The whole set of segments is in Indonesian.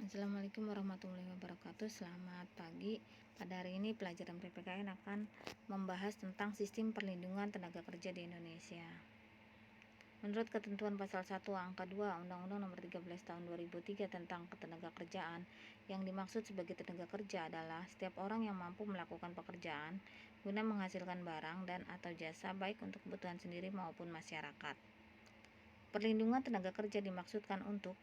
Assalamualaikum warahmatullahi wabarakatuh. Selamat pagi. Pada hari ini pelajaran PPKN akan membahas tentang sistem perlindungan tenaga kerja di Indonesia. Menurut ketentuan pasal 1 angka 2 Undang-Undang Nomor 13 Tahun 2003 tentang Ketenagakerjaan, yang dimaksud sebagai tenaga kerja adalah setiap orang yang mampu melakukan pekerjaan guna menghasilkan barang dan atau jasa baik untuk kebutuhan sendiri maupun masyarakat. Perlindungan tenaga kerja dimaksudkan untuk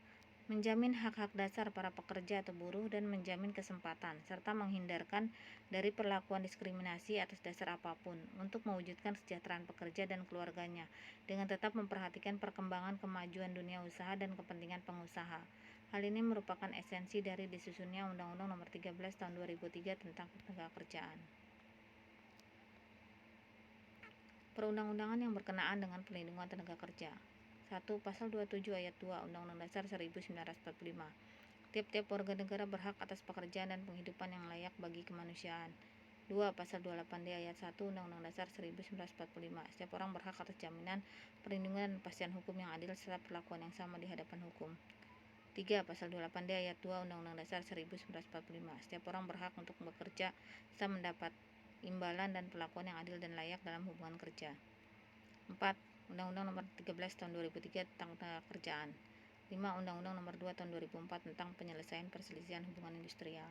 menjamin hak-hak dasar para pekerja atau buruh dan menjamin kesempatan, serta menghindarkan dari perlakuan diskriminasi atas dasar apapun untuk mewujudkan kesejahteraan pekerja dan keluarganya, dengan tetap memperhatikan perkembangan kemajuan dunia usaha dan kepentingan pengusaha. Hal ini merupakan esensi dari disusunnya Undang-Undang Nomor 13 Tahun 2003 tentang Ketenagakerjaan. Perundang-undangan yang berkenaan dengan perlindungan tenaga kerja. 1. Pasal 27 ayat 2 Undang-Undang Dasar 1945. Tiap-tiap warga negara berhak atas pekerjaan dan penghidupan yang layak bagi kemanusiaan. 2. Pasal 28D ayat 1 Undang-Undang Dasar 1945. Setiap orang berhak atas jaminan, perlindungan, dan kepastian hukum yang adil serta perlakuan yang sama di hadapan hukum. 3. Pasal 28D ayat 2 Undang-Undang Dasar 1945. Setiap orang berhak untuk bekerja serta mendapat imbalan dan perlakuan yang adil dan layak dalam hubungan kerja. 4. Undang-Undang Nomor 13 Tahun 2003 tentang Ketenagakerjaan. 5. Undang-Undang Nomor 2 Tahun 2004 tentang penyelesaian perselisihan hubungan industrial.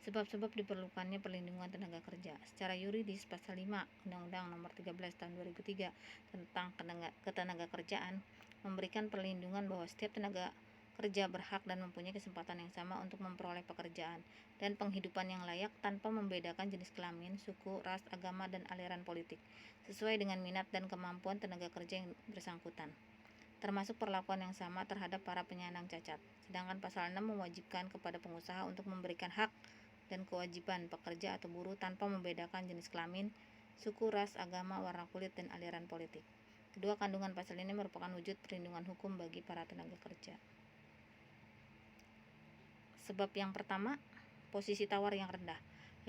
Sebab-sebab diperlukannya perlindungan tenaga kerja. Secara yuridis, Pasal 5 Undang-Undang Nomor 13 Tahun 2003 tentang Ketenagakerjaan memberikan perlindungan bahwa setiap tenaga kerja berhak dan mempunyai kesempatan yang sama untuk memperoleh pekerjaan dan penghidupan yang layak tanpa membedakan jenis kelamin, suku, ras, agama, dan aliran politik, sesuai dengan minat dan kemampuan tenaga kerja yang bersangkutan, termasuk perlakuan yang sama terhadap para penyandang cacat. Sedangkan Pasal 6 mewajibkan kepada pengusaha untuk memberikan hak dan kewajiban pekerja atau buruh tanpa membedakan jenis kelamin, suku, ras, agama, warna kulit, dan aliran politik. Kedua kandungan pasal ini merupakan wujud perlindungan hukum bagi para tenaga kerja. Sebab yang pertama, posisi tawar yang rendah.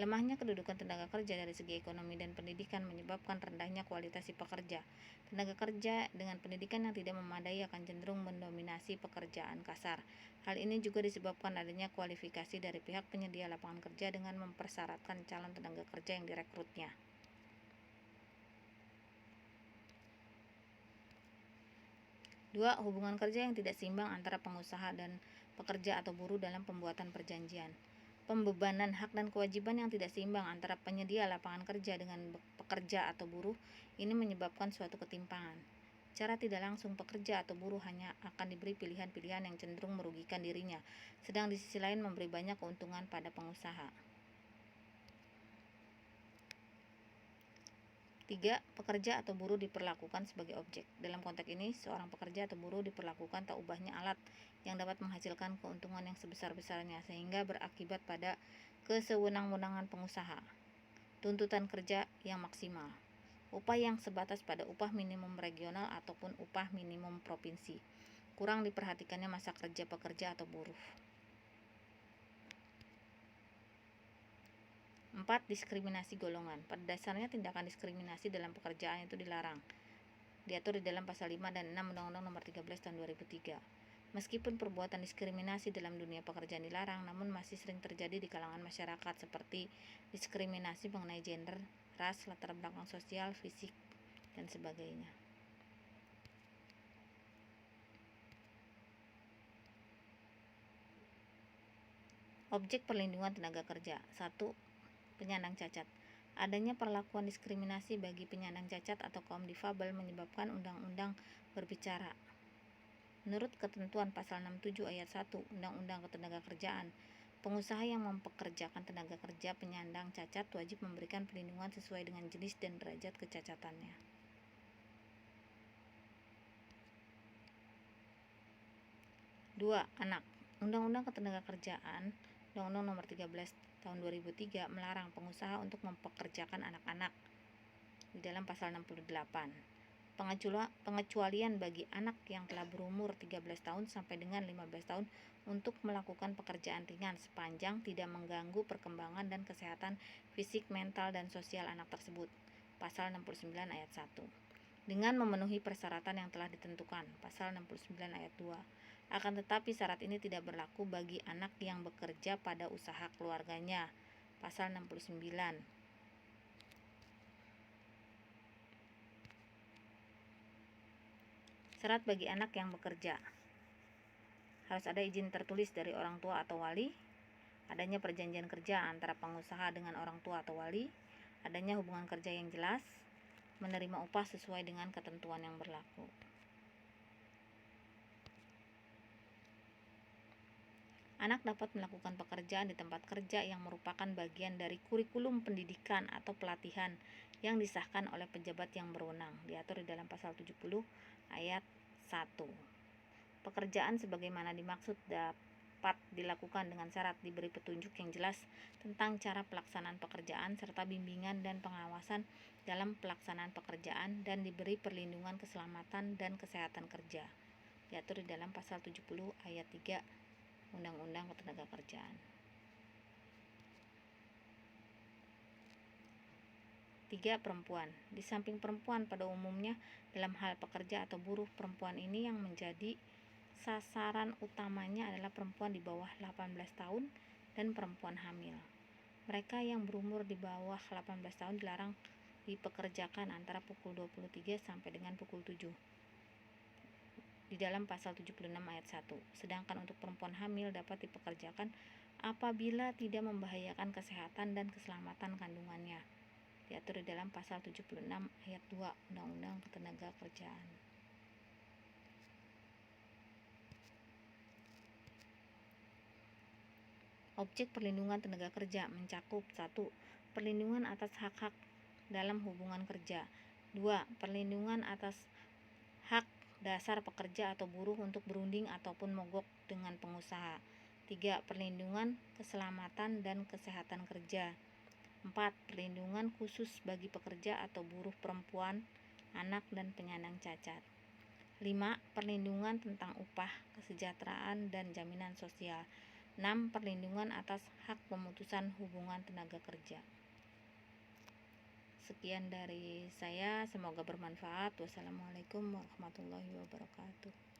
Lemahnya kedudukan tenaga kerja dari segi ekonomi dan pendidikan menyebabkan rendahnya kualitas si pekerja. Tenaga kerja dengan pendidikan yang tidak memadai akan cenderung mendominasi pekerjaan kasar. Hal ini juga disebabkan adanya kualifikasi dari pihak penyedia lapangan kerja dengan mempersyaratkan calon tenaga kerja yang direkrutnya. 2. Hubungan kerja yang tidak seimbang antara pengusaha dan pekerja atau buruh dalam pembuatan perjanjian. Pembebanan hak dan kewajiban yang tidak seimbang antara penyedia lapangan kerja dengan pekerja atau buruh ini menyebabkan suatu ketimpangan. Secara tidak langsung, pekerja atau buruh hanya akan diberi pilihan-pilihan yang cenderung merugikan dirinya, sedang di sisi lain memberi banyak keuntungan pada pengusaha. 3. Pekerja atau buruh diperlakukan sebagai objek. Dalam konteks ini, seorang pekerja atau buruh diperlakukan tak ubahnya alat yang dapat menghasilkan keuntungan yang sebesar-besarnya, sehingga berakibat pada kesewenang-wenangan pengusaha. Tuntutan kerja yang maksimal. Upah yang sebatas pada upah minimum regional ataupun upah minimum provinsi. Kurang diperhatikannya masa kerja pekerja atau buruh. 4. Diskriminasi golongan. Pada dasarnya tindakan diskriminasi dalam pekerjaan itu dilarang. Diatur di dalam Pasal 5 dan 6 Undang-Undang Nomor 13 Tahun 2003. Meskipun perbuatan diskriminasi dalam dunia pekerjaan dilarang, namun masih sering terjadi di kalangan masyarakat, seperti diskriminasi mengenai gender, ras, latar belakang sosial, fisik, dan sebagainya. Objek perlindungan tenaga kerja. 1. Penyandang cacat. Adanya perlakuan diskriminasi bagi penyandang cacat atau kaum difabel menyebabkan undang-undang berbicara. Menurut ketentuan Pasal 67 ayat 1 Undang-Undang Ketenagakerjaan, pengusaha yang mempekerjakan tenaga kerja penyandang cacat wajib memberikan perlindungan sesuai dengan jenis dan derajat kecacatannya. 2. Anak. Undang-Undang Ketenagakerjaan Undang-Undang Nomor 13 Tahun 2003 melarang pengusaha untuk mempekerjakan anak-anak di dalam Pasal 68. Pengecualian bagi anak yang telah berumur 13 tahun sampai dengan 15 tahun untuk melakukan pekerjaan ringan sepanjang tidak mengganggu perkembangan dan kesehatan fisik, mental, dan sosial anak tersebut. Pasal 69 ayat 1. Dengan memenuhi persyaratan yang telah ditentukan. Pasal 69 ayat 2. Akan tetapi syarat ini tidak berlaku bagi anak yang bekerja pada usaha keluarganya. Pasal 69. Syarat bagi anak yang bekerja: harus ada izin tertulis dari orang tua atau wali, adanya perjanjian kerja antara pengusaha dengan orang tua atau wali, adanya hubungan kerja yang jelas, menerima upah sesuai dengan ketentuan yang berlaku. Anak dapat melakukan pekerjaan di tempat kerja yang merupakan bagian dari kurikulum pendidikan atau pelatihan yang disahkan oleh pejabat yang berwenang, diatur di dalam pasal 70 ayat 1. Pekerjaan sebagaimana dimaksud dapat dilakukan dengan syarat diberi petunjuk yang jelas tentang cara pelaksanaan pekerjaan serta bimbingan dan pengawasan dalam pelaksanaan pekerjaan dan diberi perlindungan keselamatan dan kesehatan kerja, diatur di dalam pasal 70 ayat 3 Undang-Undang Ketenagakerjaan. 3. Perempuan. Di samping perempuan pada umumnya, dalam hal pekerja atau buruh, perempuan ini yang menjadi sasaran utamanya adalah perempuan di bawah 18 tahun dan perempuan hamil. Mereka yang berumur di bawah 18 tahun dilarang dipekerjakan antara pukul 23 sampai dengan pukul 7 di dalam pasal 76 ayat 1. Sedangkan untuk perempuan hamil dapat dipekerjakan apabila tidak membahayakan kesehatan dan keselamatan kandungannya, diatur di dalam pasal 76 ayat 2 Undang-Undang Ketenagakerjaan. Objek perlindungan tenaga kerja mencakup 1. Perlindungan atas hak-hak dalam hubungan kerja. 2. Perlindungan atas hak dasar pekerja atau buruh untuk berunding ataupun mogok dengan pengusaha. 3. Perlindungan keselamatan dan kesehatan kerja. 4. Perlindungan khusus bagi pekerja atau buruh perempuan, anak, dan penyandang cacat. 5. Perlindungan tentang upah, kesejahteraan, dan jaminan sosial. 6. Perlindungan atas hak pemutusan hubungan tenaga kerja. Sekian dari saya, semoga bermanfaat. Wassalamualaikum warahmatullahi wabarakatuh.